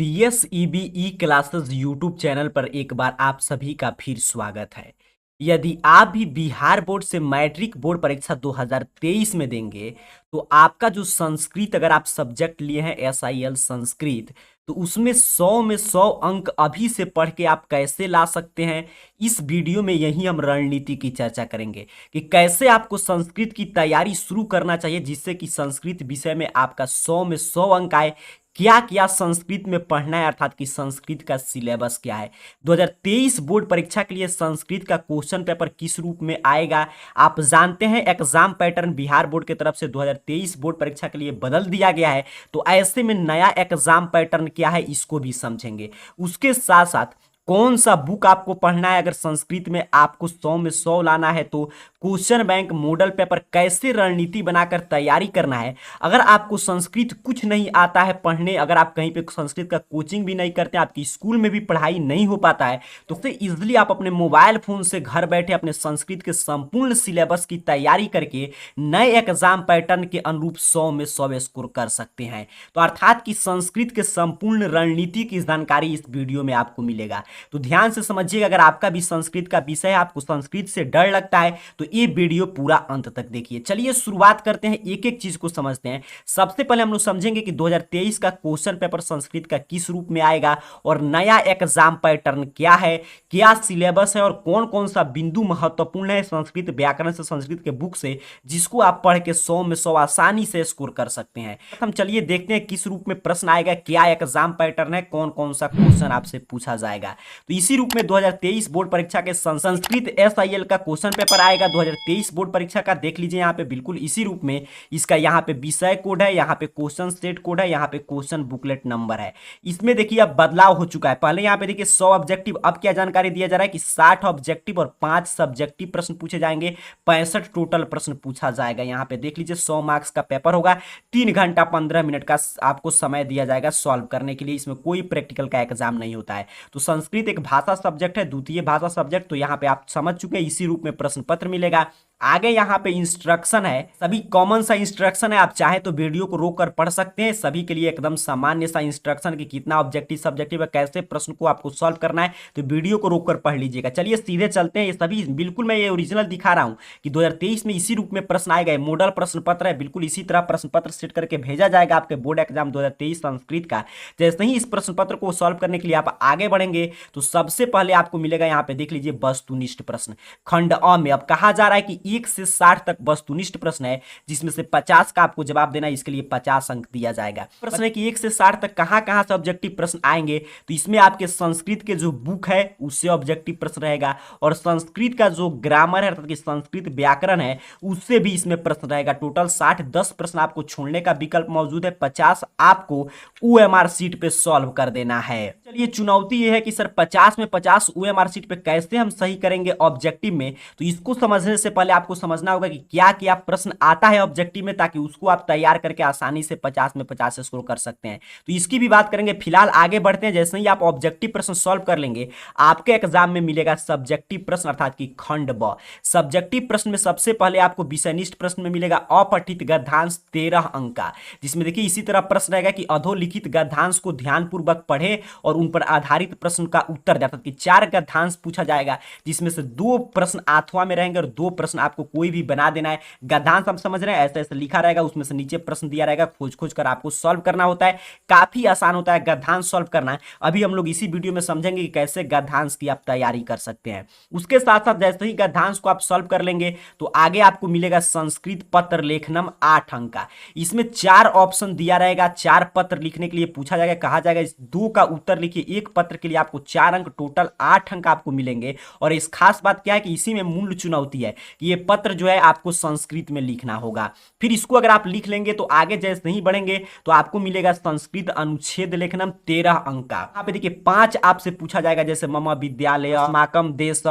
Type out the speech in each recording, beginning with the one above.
BSEB ई classes YouTube channel पर एक बार आप सभी का फिर स्वागत है। यदि आप भी बिहार बोर्ड से मैट्रिक बोर्ड परीक्षा 2023 में देंगे तो आपका जो संस्कृत अगर आप सब्जेक्ट लिए हैं SIL संस्कृत, तो उसमें 100 में 100 अंक अभी से पढ़ के आप कैसे ला सकते हैं। इस वीडियो में यही हम रणनीति की चर्चा करेंगे कि कैसे आपको संस्कृत की तैयारी शुरू करना चाहिए जिससे कि संस्कृत विषय में आपका 100 में 100 अंक आए। क्या क्या संस्कृत में पढ़ना है, अर्थात कि संस्कृत का सिलेबस क्या है। 2023 बोर्ड परीक्षा के लिए संस्कृत का क्वेश्चन पेपर किस रूप में आएगा आप जानते हैं। एग्जाम पैटर्न बिहार बोर्ड की तरफ से 2023 बोर्ड परीक्षा के लिए बदल दिया गया है, तो ऐसे में नया एग्जाम पैटर्न क्या है इसको भी समझेंगे। उसके साथ साथ कौन सा बुक आपको पढ़ना है, अगर संस्कृत में आपको 100 में 100 लाना है तो क्वेश्चन बैंक मॉडल पेपर कैसे रणनीति बनाकर तैयारी करना है। अगर आपको संस्कृत कुछ नहीं आता है पढ़ने, अगर आप कहीं पे संस्कृत का कोचिंग भी नहीं करते, आपकी स्कूल में भी पढ़ाई नहीं हो पाता है, तो उससे इजिली आप अपने मोबाइल फोन से घर बैठे अपने संस्कृत के संपूर्ण सिलेबस की तैयारी करके नए एग्जाम पैटर्न के अनुरूप 100 में 100 स्कोर कर सकते हैं। तो अर्थात कि संस्कृत के संपूर्ण रणनीति की जानकारी इस वीडियो में आपको मिलेगा, तो ध्यान से समझिएगा। अगर आपका भी संस्कृत का विषय है, आपको संस्कृत से डर लगता है, तो ये वीडियो पूरा अंत तक देखिए। चलिए शुरुआत करते हैं, एक एक चीज को समझते हैं। सबसे पहले हम लोग समझेंगे कि 2023 का क्वेश्चन पेपर संस्कृत का किस रूप में आएगा और नया एग्जाम पैटर्न क्या है, क्या सिलेबस है और कौन कौन सा बिंदु महत्वपूर्ण है संस्कृत व्याकरण से, संस्कृत के बुक से, जिसको आप पढ़ के 100 में 100 आसानी से स्कोर कर सकते हैं। हम चलिए देखते हैं किस रूप में प्रश्न आएगा, क्या एग्जाम पैटर्न है, कौन कौन सा क्वेश्चन आपसे पूछा जाएगा। तो इसी रूप में 2023 बोर्ड परीक्षा के संस्कृत SIL का क्वेश्चन पेपर आएगा 2023 बोर्ड परीक्षा का। देख लीजिए यहाँ पे बिल्कुल इसी रूप में इसका यहाँ पे विषय कोड है, यहाँ पे क्वेश्चन सेट कोड है, यहाँ पे क्वेश्चन बुकलेट नंबर है। इसमें देखिए अब बदलाव हो चुका है। पहले यहाँ पे देखिए 100 ऑब्जेक्टिव, अब क्या जानकारी दिया जा रहा है कि 60 ऑब्जेक्टिव और 5 सब्जेक्टिव प्रश्न पूछे जाएंगे, 65 टोटल प्रश्न पूछा जाएगा। यहाँ पे देख लीजिए 100 मार्क्स का पेपर होगा, 3 घंटा 15 मिनट का आपको समय दिया जाएगा सॉल्व करने के लिए। इसमें कोई प्रैक्टिकल का एग्जाम नहीं होता है। तो संस्कृत एक भाषा सब्जेक्ट है, द्वितीय भाषा सब्जेक्ट, तो यहाँ पे आप समझ चुके हैं। इसी रूप में प्रश्न पत्र मिलेगा। आगे यहाँ पे इंस्ट्रक्शन है, सभी कॉमन सा इंस्ट्रक्शन है, आप चाहे तो वीडियो को रोक कर पढ़ सकते हैं। सभी के लिए एकदम सामान्य सा इंस्ट्रक्शन कि कितना ऑब्जेक्टिव सब्जेक्टिव है, कैसे प्रश्न को आपको सॉल्व करना है, तो वीडियो को रोक कर पढ़ लीजिएगा। चलिए सीधे चलते हैं। ये सभी बिल्कुल मैं ये ओरिजिनल दिखा रहा हूँ कि 2023 में इसी रूप में प्रश्न आएगा। मॉडल प्रश्न पत्र है, बिल्कुल इसी तरह प्रश्न पत्र सेट करके भेजा जाएगा आपके बोर्ड एग्जाम 2023 संस्कृत का। जैसे ही इस प्रश्न पत्र को सॉल्व करने के लिए आप आगे बढ़ेंगे तो सबसे पहले आपको मिलेगा यहाँ पे देख लीजिए वस्तुनिष्ठ प्रश्न खंड अ में। अब कहा जा रहा है कि 1 से 60 तक वस्तुनिष्ठ प्रश्न है, जिसमें से 50 का आपको जवाब देना है, इसके लिए 50 अंक दिया जाएगा। प्रश्न है कि 1 से 60 तक कहां कहां से ऑब्जेक्टिव प्रश्न आएंगे, तो इसमें आपके संस्कृत के जो बुक है उससे ऑब्जेक्टिव प्रश्न रहेगा, और संस्कृत का जो ग्रामर है अर्थात कि संस्कृत व्याकरण है उससे भी इसमें प्रश्न रहेगा। टोटल 60, 10 प्रश्न आपको छोड़ने का विकल्प मौजूद है, 50 आपको OMR सीट पे सॉल्व कर देना है। चलिए चुनौती यह है कि सर 50 में 50 OMR सीट पे कैसे हम सही करेंगे ऑब्जेक्टिव में, तो इसको समझने से पहले आपको समझना होगा कि क्या क्या प्रश्न आता है ऑब्जेक्टिव में, ताकि उसको आप तैयार करके आसानी से 50 में 50 स्कोर कर सकते हैं। तो इसकी भी बात करेंगे। फिलहाल आगे बढ़ते हैं। जैसे ही आप ऑब्जेक्टिव प्रश्न सॉल्व कर लेंगे, आपके एग्जाम में मिलेगा सब्जेक्टिव प्रश्न अर्थात कि खंड ब। सब्जेक्टिव प्रश्न में सबसे पहले आपको विषयनिष्ठ प्रश्न में मिलेगा अपठित गद्यांश 13 अंक का, जिसमें देखिए इसी तरह प्रश्न रहेगा कि अधोलिखित गद्यांश को ध्यानपूर्वक पढ़े और उन पर आधारित प्रश्न का उत्तर दे, अर्थात कि 4 गद्यांश पूछा जाएगा, जिसमें से 2 प्रश्न अथवा में रहेंगे और 2 प्रश्न आपको कोई भी बना देना है। गद्यांश हम समझ रहे हैं, ऐसे ऐसे लिखा रहेगा, उसमें से नीचे प्रश्न दिया रहेगा, खोज खोज कर आपको सॉल्व करना होता है। काफी आसान होता है गद्यांश सॉल्व करना है। अभी हम लोग इसी वीडियो में समझेंगे कि कैसे गद्यांश की आप तैयारी कर सकते हैं। उसके साथ साथ जैसे ही गद्यांश को आप सॉल्व कर लेंगे तो आगे आपको मिलेगा संस्कृत पत्र लेखनम 8 अंक का। इसमें 4 ऑप्शन दिया रहेगा, 4 पत्र लिखने के लिए पूछा जाएगा, कहा जाएगा इस 2 का उत्तर लिखिए। एक पत्र के लिए आपको 4 अंक, टोटल 8 अंक आपको मिलेंगे। और इस खास बात क्या है कि इसी में मूल चुनौती है कि ये पत्र जो है आपको संस्कृत में लिखना होगा। फिर इसको अगर आप लिख लेंगे तो आगे जैसे नहीं बढ़ेंगे तो आपको मिलेगा संस्कृत अनुच्छेद लेखनम 13 अंक का। यहाँ पे देखिए 5 आपसे पूछा जाएगा, जैसे मम विद्यालय, अस्माकम देश,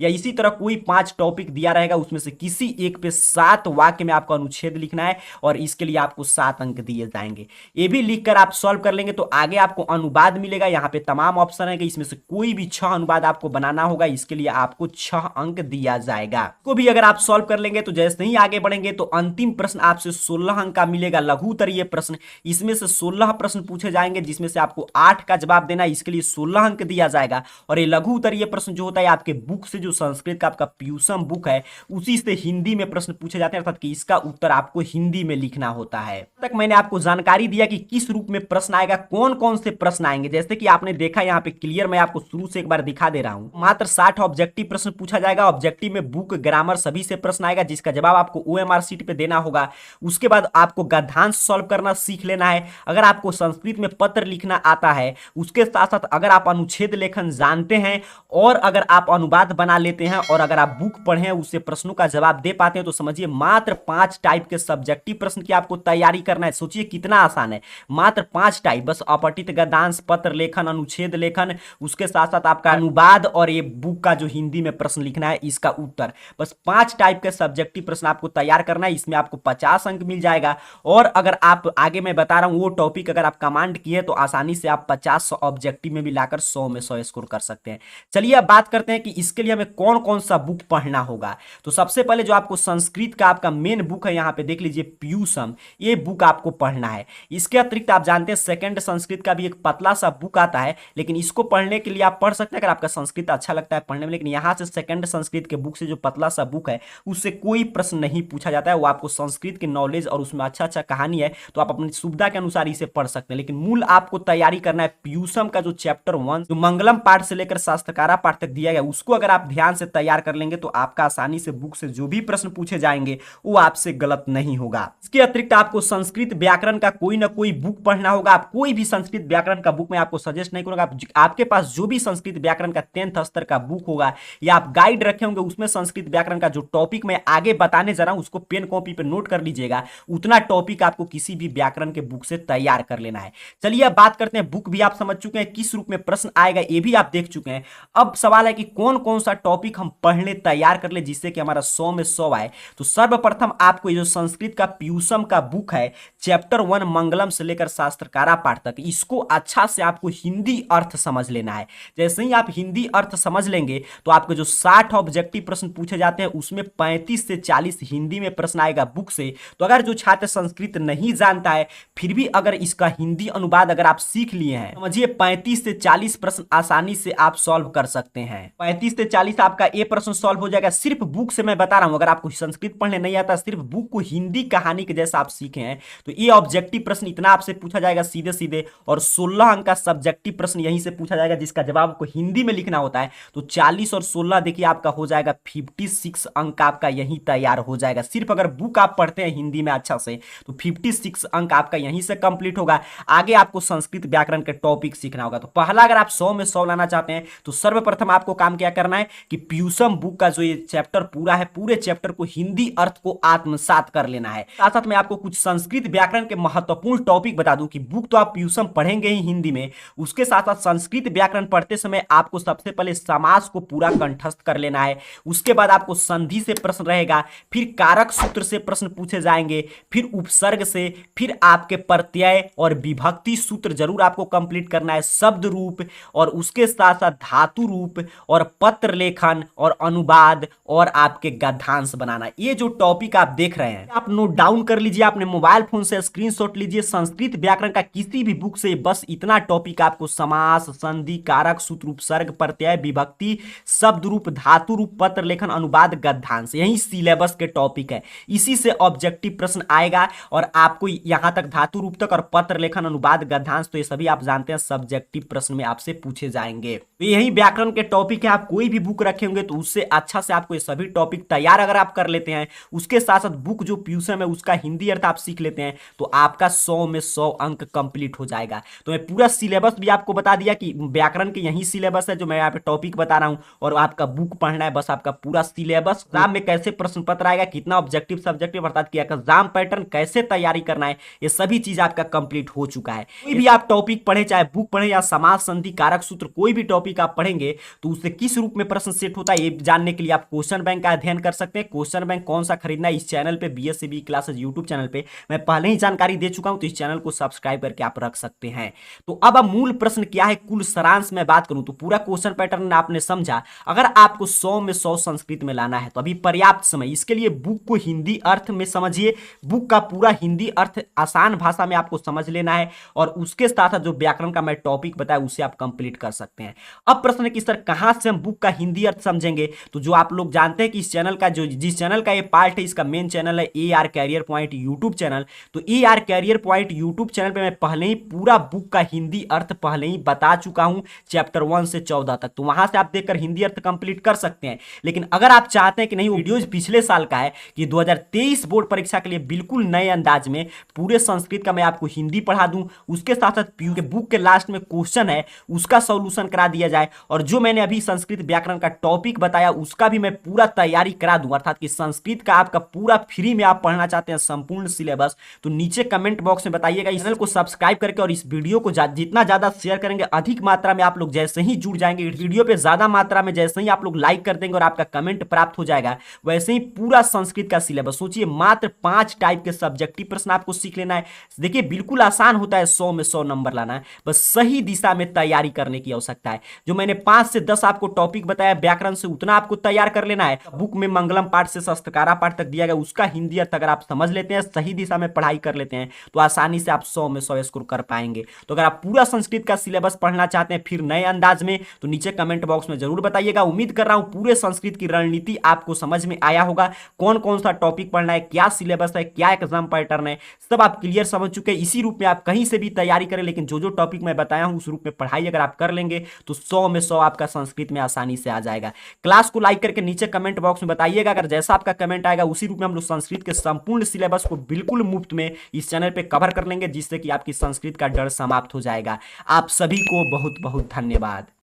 या इसी तरह कोई 5 टॉपिक दिया रहेगा, उसमें से किसी एक पे 7 वाक्य में आपको अनुच्छेद लिखना है और इसके लिए आपको 7 अंक दिए जाएंगे। ये भी लिखकर आप सॉल्व कर लेंगे तो आगे आपको अनुवाद मिलेगा। यहाँ पे तमाम ऑप्शन है कि इसमें से कोई भी 6 अनुवाद आपको बनाना होगा। इसके लिए आपको 6 अंक दिया जाएगा। को भी अगर आप सॉल्व कर लेंगे तो जैसे ही आगे बढ़ेंगे तो अंतिम प्रश्न आपसे 16 अंक का मिलेगा, लघु उत्तरीय प्रश्न। इसमें से 16 प्रश्न पूछे जाएंगे जिसमें से आपको 8 का जवाब देना है, इसके लिए 16 अंक दिया जाएगा। और ये लघु उत्तरीय प्रश्न जो होता है आपके बुक से, जो संस्कृत का आपका प्यूसम बुक है उसी से हिंदी में प्रश्न पूछे जाते हैं, अर्थात कि इसका उत्तर आपको हिंदी में लिखना होता है। तक मैंने आपको जानकारी दिया कि किस रूप में प्रश्न आएगा, कौन कौन से प्रश्न आएंगे। जैसे कि आपने देखा यहाँ पे क्लियर, मैं आपको शुरू से एक बार दिखा दे रहा हूं। मात्र 60 ऑब्जेक्टिव प्रश्न पूछा जाएगा। ऑब्जेक्टिव में बुक, ग्रामर सभी से प्रश्न आएगा जिसका जवाब आपको OMR शीट पे देना होगा। उसके बाद आपको गद्यांश सॉल्व करना सीख लेना है। अगर आपको संस्कृत में पत्र लिखना आता है, उसके साथ साथ अगर आप अनुच्छेद लेखन जानते हैं और अगर आप अनुवाद बना लेते हैं और अगर आप बुक पढ़े उससे प्रश्नों का जवाब दे पाते हैं तो समझिए मात्र 5 टाइप के सब्जेक्टिव प्रश्न की आपको तैयारी करना है। सोचिए कितना आसान है, मात्र 5 टाइप, बस अपठित, गद्यांश, पत्र लेखन, अनुच्छेद लेखन, उसके साथ साथ आपका अनुवाद और ये बुक का जो हिंदी में प्रश्न लिखना है इसका उत्तर। बस 5 टाइप के सब्जेक्टिव प्रश्न आपको तैयार करना है। इसमें आपको 50 अंक मिल जाएगा। और अगर आप आगे मैं बता रहा हूं वो टॉपिक अगर आप कमांड किए तो आसानी से आप 50 ऑब्जेक्टिव में भी लाकर 100 में 100 स्कोर कर सकते हैं। चलिए अब बात करते हैं कि इसके लिए हमें कौन कौन सा बुक पढ़ना होगा। तो सबसे पहले जो आपको संस्कृत का आपका मेन बुक है, यहाँ पे देख लीजिए प्यूसम, ये बुक आपको पढ़ना है। इसके अतिरिक्त आप जानते हैं सेकंड संस्कृत का भी एक पतला सा बुक आता है, लेकिन इसको पढ़ने के लिए आप पढ़ सकते हैं अगर आपका संस्कृत अच्छा लगता है पढ़ने में। लेकिन यहाँ से सेकंड संस्कृत के बुक से जो पतला सा बुक है उससे कोई प्रश्न नहीं पूछा जाता है। वो आपको संस्कृत की नॉलेज और उसमें अच्छा अच्छा कहानी है तो आप अपनी सुविधा के अनुसार इसे पढ़ सकते हैं। लेकिन मूल आपको तैयारी करना है प्यूसम का जो चैप्टर 1 जो मंगलम पाठ से लेकर शास्त्रकारा पाठ तक दिया गया, उसको अगर आप ध्यान से तैयार कर लेंगे तो आपका आसानी से बुक से जो भी प्रश्न पूछे जाएंगे वो आपसे गलत नहीं होगा। इसके अतिरिक्त आपको संस्कृत व्याकरण का कोई ना कोई बुक पढ़ना होगा। आप कोई भी संस्कृत व्याकरण का बुक मैं आपको सजेस्ट नहीं करूंगा। आपके पास जो भी संस्कृत व्याकरण का 10th स्तर का बुक होगा या आप गाइड रखे होंगे उसमें संस्कृत व्याकरण का जो टॉपिक मैं आगे बताने जा रहा हूं उसको पेन कॉपी पे नोट कर लीजिएगा। उतना टॉपिक आपको किसी भी व्याकरण के बुक से तैयार कर लेना है। चलिए अब बात करते हैं, बुक भी आप समझ चुके हैं, किस रूप में प्रश्न आएगा ये भी आप देख चुके हैं। अब सवाल है कि कौन कौन सा टॉपिक हम पढ़ ले, तैयार कर ले जिससे कि हमारा 100 में 100 आए। तो सर्वप्रथम आपको ये जो संस्कृत का प्यूसम का बुक है चैप्टर 1 मंगलम से लेकर शास्त्रकारा पाठ तक, इसको अच्छा से आपको हिंदी अर्थ समझ लेना है। जैसे ही आप हिंदी अर्थ समझ लेंगे तो आपको जो 60 ऑब्जेक्टिव प्रश्न पूछे जाते हैं उसमें 35 से 40 हिंदी में प्रश्न आएगा बुक से। तो अगर जो छात्र संस्कृत नहीं जानता है फिर भी अगर इसका हिंदी अनुवाद अगर आप सीख लिए हैं, समझिए 35 से 40 प्रश्न आसानी से आप सॉल्व कर सकते हैं। 35 से 40 आपका ये प्रश्न सॉल्व हो जाएगा सिर्फ बुक से। मैं बता रहा हूं अगर आपको संस्कृत पढ़ने नहीं आता, सिर्फ बुक को हिंदी कहानी के जैसा आप सीखे हैं तो ये ऑब्जेक्टिव प्रश्न इतना आपसे पूछा जाएगा सीधे सीधे। और 16 अंक का सब्जेक्टिव प्रश्न यहीं से पूछा जाएगा जिसका जवाब आपको हिंदी में लिखना होता है। तो 40 और 16 देखिए आपका हो जाएगा 56 अंक आपका यहीं तैयार हो जाएगा। सिर्फ अगर बुक आप पढ़ते हैं हिंदी में अच्छा से तो 56 अंक आपका यहीं से कंप्लीट होगा। आगे आपको संस्कृत व्याकरण के टॉपिक सीखना होगा। तो पहला अगर आप 100 में 100 लाना चाहते हैं तो सर्वप्रथम आपको काम क्या करना है कि प्यूसम बुक का जो ये चैप्टर पूरा है, पूरे चैप्टर को हिंदी अर्थ को आत्मसात कर लेना है। साथ साथ मैं आपको कुछ संस्कृत व्याकरण के महत्वपूर्ण टॉपिक बता दूं कि बुक तो आप प्यूसम पढ़ेंगे ही हिंदी में, उसके साथ साथ संस्कृत व्याकरण पढ़ते समय आपको सबसे पहले समास को पूरा कंठस्थ कर लेना है। उसके बाद आपको संधि से प्रश्न रहेगा, फिर कारक सूत्र से प्रश्न पूछे जाएंगे, फिर उपसर्ग से, फिर आपके प्रत्यय और विभक्ति सूत्र जरूर आपको कंप्लीट करना है, शब्द रूप और उसके साथ साथ धातु रूप और पत्र लेखन और अनुवाद और आपके गद्यांश बनाना। ये जो टॉपिक आप देख रहे हैं आप नोट डाउन कर लीजिए, अपने मोबाइल फोन से स्क्रीनशॉट लीजिए। संस्कृत व्याकरण का किसी भी बुक से बस इतना टॉपिक आपको समास, संधि, कारक सूत्र, उपसर्ग, प्रत्यय, विभक्ति, शब्द रूप, धातु रूप, पत्र लेखन, अनुवाद, गद्यांश, यही सिलेबस के टॉपिक है। इसी से ऑब्जेक्टिव प्रश्न आएगा और आपको यहां तक धातु रूप तक और पत्र लेखन, अनुवाद, गद्यांश तो ये सभी आप जानते हैं सब्जेक्टिव प्रश्न में आपसे पूछे जाएंगे। तो यही व्याकरण के टॉपिक है। आप कोई भी बुक रखे होंगे तो उससे अच्छा से आपको ये सभी टॉपिक तैयार अगर आप कर लेते हैं, उसके साथ साथ बुक जो प्यूसम है उसका हिंदी अर्थ आप सीख लेते हैं तो आपका 100 में 100 अंक कंप्लीट हो जाएगा। तो मैं पूरा सिलेबस भी आपको बता दिया कि व्याकरण के यही सिलेबस है जो मैं यहाँ पे टॉपिक बता रहा हूं और आपका बुक पढ़ना है बस आपका पूरा सिलेबस। एग्जाम में कैसे प्रश्न पत्र आएगा, कितना ऑब्जेक्टिव सब्जेक्टिव अर्थात कि एग्जाम पैटर्न कैसे तैयारी करना है, ये सभी चीज आपका कंप्लीट हो चुका है। कोई भी आप टॉपिक पढ़े, चाहे बुक पढ़े या समास, संधि, कारक सूत्र, कोई भी टॉपिक आप पढ़ेंगे तो उससे किस रूप में प्रश्न सेट होता है ये जानने के लिए आप क्वेश्चन बैंक का अध्ययन कर सकते हैं। क्वेश्चन बैंक कौन सा खरीदना है इस चैनल पे BSc क्लासेस यूट्यूब चैनल पे मैं पहले ही जानकारी दे चुका हूं, तो इस चैनल को सब्सक्राइब करके आप रख सकते हैं। तो अब मूल प्रश्न क्या है, कुल सारांश में बात करूं तो पूरा क्वेश्चन पैटर्न आपने समझा। अगर आपको 100 में 100 संस्कृत में लाना है तो अभी पर्याप्त समय। इसके लिए बुक को हिंदी अर्थ में समझिए, बुक का पूरा हिंदी अर्थ आसान भाषा में आपको समझ लेना है और उसके साथ जो व्याकरण का मैं टॉपिक बताया उसे आप कंप्लीट कर सकते हैं। अब प्रश्न है कि सर कहां से हम बुक का हिंदी अर्थ समझेंगे? तो जो आप लोग जानते हैं कि इस चैनल का जिस चैनल का ये पार्ट है, इसका मेन चैनल है AR career point YouTube channel. तो AR career point YouTube channel पे मैं पहले ही पूरा बुक का हिंदी अर्थ पहले ही बता चुका हूं, चैप्टर 1 से 14 तक। तो वहां से आप देखकर हिंदी अर्थ कंप्लीट कर सकते हैं। लेकिन अगर आप चाहते हैं कि नहीं, वीडियोज पिछले साल का है कि 2023 बोर्ड परीक्षा के लिए बिल्कुल नए अंदाज में पूरे संस्कृत का मैं आपको हिंदी पढ़ा दूं, उसके साथ साथ पीयू के बुक के लास्ट में क्वेश्चन है उसका सॉल्यूशन करा दिया जाए, और जो मैंने अभी संस्कृत व्याकरण का टॉपिक बताया उसका भी मैं पूरा तैयारी करा दूं, अर्थात कि संस्कृत का आपका पूरा फ्री में आप पढ़ना चाहते हैं संपूर्ण सिलेबस, तो नीचे कमेंट बॉक्स में बताइएगा। इस चैनल को सब्सक्राइब करके और इस वीडियो को जितना ज्यादा शेयर करेंगे, अधिक मात्रा में आप लोग जैसे ही जुड़ जाएंगे इस वीडियो पे, ज्यादा मात्रा में जैसे ही आप लोग लाइक कर देंगे और आपका कमेंट प्राप्त हो जाएगा, वैसे ही पूरा संस्कृत का सिलेबस, सोचिए मात्र 5 टाइप के सब्जेक्टिव प्रश्न आपको सीख लेना है। देखिए बिल्कुल आसान होता है 100 में 100 नंबर लाना है, बस सही दिशा में तैयारी करने की आवश्यकता है। जो मैंने 5 से 10 आपको टॉपिक बताया व्याकरण से, उतना आपको तैयार कर लेना है। बुक में मंगलम पाठ से शस्त्रकारा पाठ तक दिया गया, उसका हिंदी अर्थ अगर आप समझ लेते हैं, सही दिशा में पढ़ाई कर लेते हैं, तो आसानी से आप 100 में 100 स्कोर कर पाएंगे। तो अगर आप पूरा संस्कृत का सिलेबस पढ़ना चाहते हैं फिर नए अंदाज में, तो नीचे कमेंट बॉक्स में जरूर बताइएगा। उम्मीद कर रहा हूं पूरे संस्कृत की रणनीति आपको समझ में आया होगा, कौन कौन सा टॉपिक पढ़ना है, क्या सिलेबस है, क्या एग्जाम पैटर्न है, सब आप क्लियर समझ चुके हैं। इसी रूप में आप कहीं से भी तैयारी करें, लेकिन जो जो टॉपिक मैं बताया हूं उस रूप में पढ़ाई अगर आप कर लेंगे तो 100 में 100 आपका संस्कृत में आसानी से आ जाएगा। क्लास को लाइक करके नीचे कमेंट बॉक्स में बताइएगा, अगर जैसा आपका कमेंट आएगा उसी रूप में हम लोग संस्कृत के संपूर्ण सिलेबस को बिल्कुल मुफ्त में इस चैनल पे कवर कर लेंगे, जिससे कि आपकी संस्कृत का डर समाप्त हो जाएगा। आप सभी को बहुत बहुत धन्यवाद।